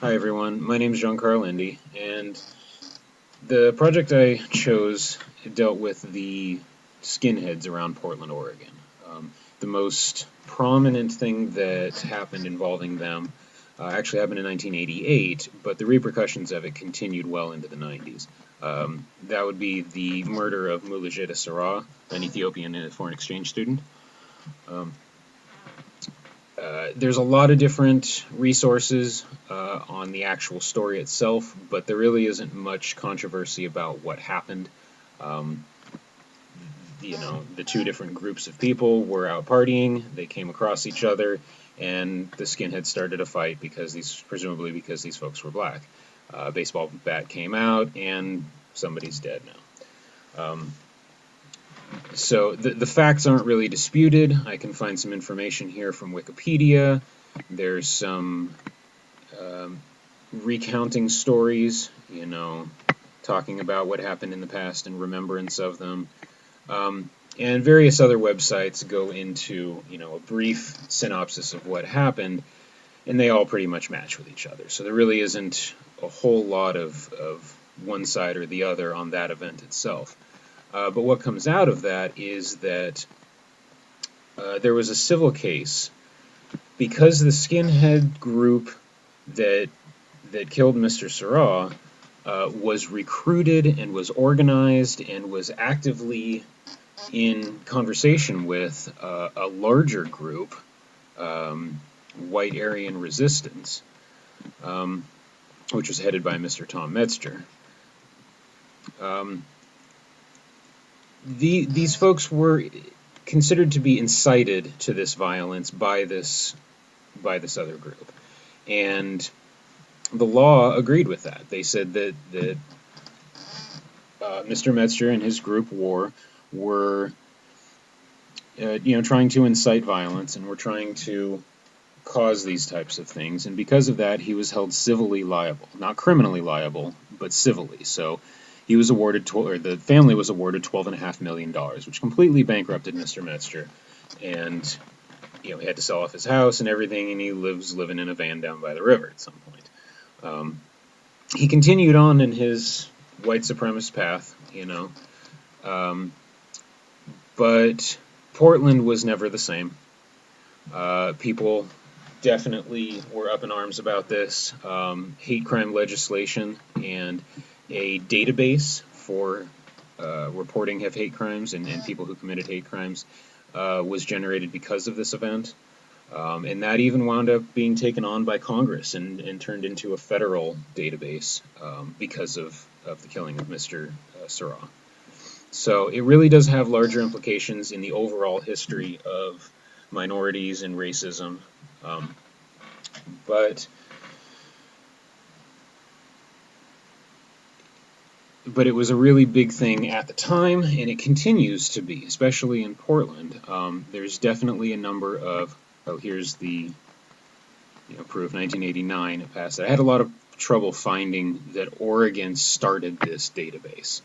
Hi everyone, my name is Jean-Carl Indy, and the project I chose dealt with the skinheads around Portland, Oregon. The most prominent thing that happened involving them actually happened in 1988, but the repercussions of it continued well into the 90s. That would be the murder of Mulujeta Sarah, an Ethiopian foreign exchange student. There's a lot of different resources on the actual story itself, but there really isn't much controversy about what happened. Um, the two different groups of people were out partying, they came across each other, and the skinheads started a fight presumably because these folks were black. A baseball bat came out, and somebody's dead now. So the facts aren't really disputed. I can find some information here from Wikipedia. There's some recounting stories, talking about what happened in the past and remembrance of them. And various other websites go into, a brief synopsis of what happened, and they all pretty much match with each other. So there really isn't a whole lot of one side or the other on that event itself. But what comes out of that is that there was a civil case because the skinhead group that killed Mr. Sarah was recruited and was organized and was actively in conversation with a larger group, White Aryan Resistance, which was headed by Mr. Tom Metzger. These folks were considered to be incited to this violence by this other group, and the law agreed with that. They said that Mr. Metzger and his group were trying to incite violence and were trying to cause these types of things, and because of that, he was held civilly liable, not criminally liable, but civilly. So he was awarded, the family was awarded $12.5 million, which completely bankrupted Mr. Metzger, and he had to sell off his house and everything, and he lives living in a van down by the river at some point. He continued on in his white supremacist path, but Portland was never the same. People definitely were up in arms about this. Hate crime legislation and a database for reporting of hate crimes and people who committed hate crimes was generated because of this event. And that even wound up being taken on by Congress and turned into a federal database because of the killing of Mr. Sarah. So it really does have larger implications in the overall history of minorities and racism. But it was a really big thing at the time, and it continues to be, especially in Portland. There's definitely a number of, here's the proof, 1989, it passed. I had a lot of trouble finding that Oregon started this database,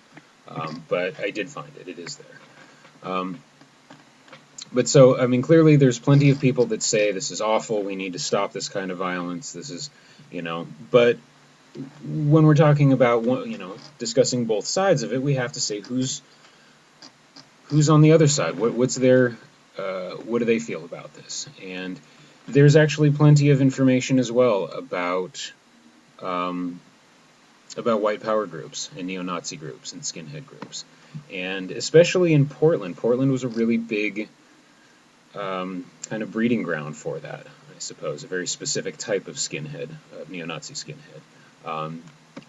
but I did find it. It is there. But so, clearly there's plenty of people that say this is awful, we need to stop this kind of violence, this is, but when we're talking about, discussing both sides of it, we have to say who's on the other side. What's their, what do they feel about this? And there's actually plenty of information as well about white power groups and neo-Nazi groups and skinhead groups, and especially in Portland. Portland was a really big kind of breeding ground for that, I suppose, a very specific type of skinhead, neo-Nazi skinhead.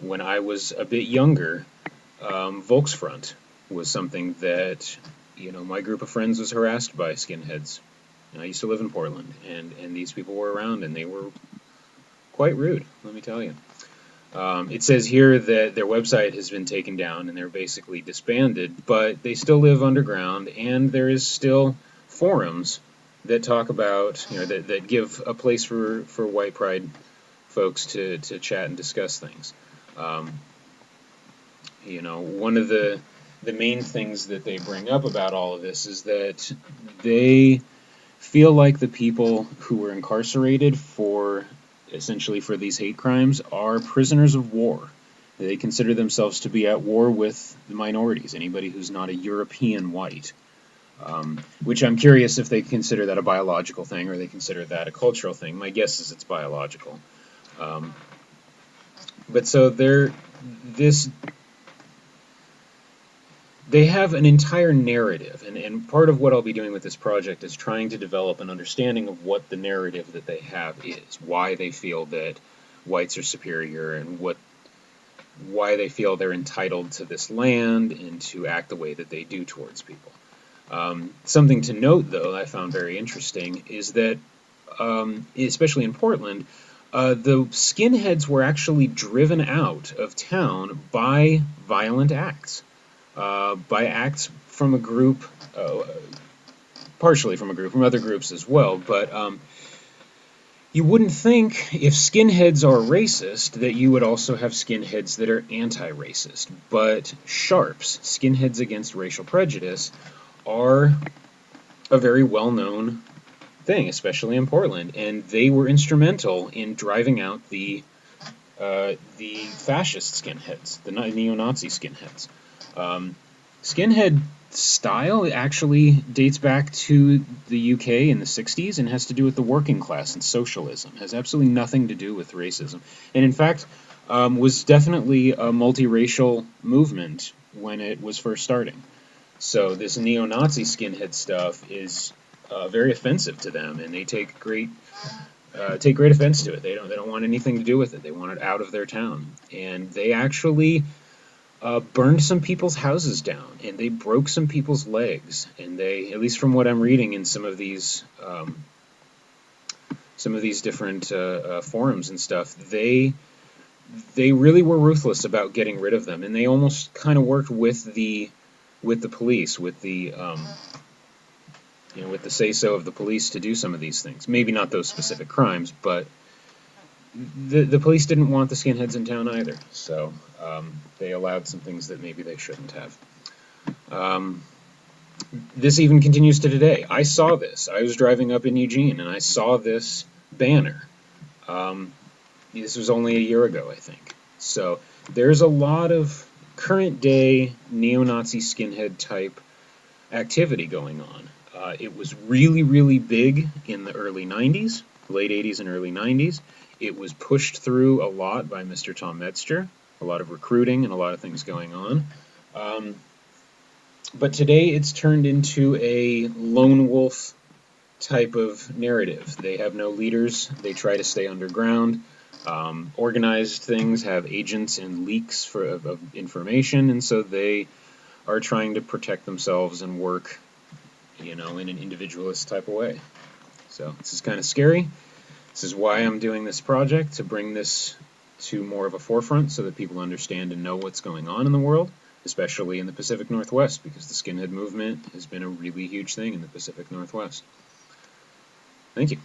When I was a bit younger, Volksfront was something that, my group of friends was harassed by skinheads. I used to live in Portland, and these people were around, and they were quite rude, let me tell you. It says here that their website has been taken down, and they're basically disbanded, but they still live underground, and there is still forums that talk about, that give a place for white pride folks to chat and discuss things. One of the main things that they bring up about all of this is that they feel like the people who were incarcerated for essentially for these hate crimes are prisoners of war. They consider themselves to be at war with the minorities, anybody who's not a European white. Which I'm curious if they consider that a biological thing or they consider that a cultural thing. My guess is it's biological. But so they have an entire narrative, and part of what I'll be doing with this project is trying to develop an understanding of what the narrative that they have is, why they feel that whites are superior, and why they feel they're entitled to this land and to act the way that they do towards people. Something to note, though, I found very interesting is that, especially in Portland, the skinheads were actually driven out of town by violent acts. By acts from a group, partially from a group, from other groups as well, but you wouldn't think if skinheads are racist that you would also have skinheads that are anti-racist, but sharps, skinheads against racial prejudice, are a very well-known thing, especially in Portland, and they were instrumental in driving out the fascist skinheads, the neo-Nazi skinheads. Skinhead style actually dates back to the UK in the 60s and has to do with the working class and socialism. It has absolutely nothing to do with racism. And in fact, was definitely a multiracial movement when it was first starting. So this neo-Nazi skinhead stuff is very offensive to them, and they take great offense to it. They don't want anything to do with it. They want it out of their town, and they actually burned some people's houses down, and they broke some people's legs, and they, at least from what I'm reading in some of these different forums and stuff, they really were ruthless about getting rid of them, and they almost kind of worked with the police, with the with the say-so of the police to do some of these things. Maybe not those specific crimes, but the police didn't want the skinheads in town either, so they allowed some things that maybe they shouldn't have. This even continues to today. I saw this. I was driving up in Eugene, and I saw this banner. This was only a year ago, I think. So there's a lot of current-day neo-Nazi skinhead type activity going on. It was really, really big in the early 90s, late 80s and early 90s. It was pushed through a lot by Mr. Tom Metzger, a lot of recruiting and a lot of things going on. But today it's turned into a lone wolf type of narrative. They have no leaders. They try to stay underground. Organized things have agents and leaks of information, and so they are trying to protect themselves and work, in an individualist type of way. So this is kind of scary. This is why I'm doing this project, to bring this to more of a forefront so that people understand and know what's going on in the world, especially in the Pacific Northwest, because the skinhead movement has been a really huge thing in the Pacific Northwest. Thank you.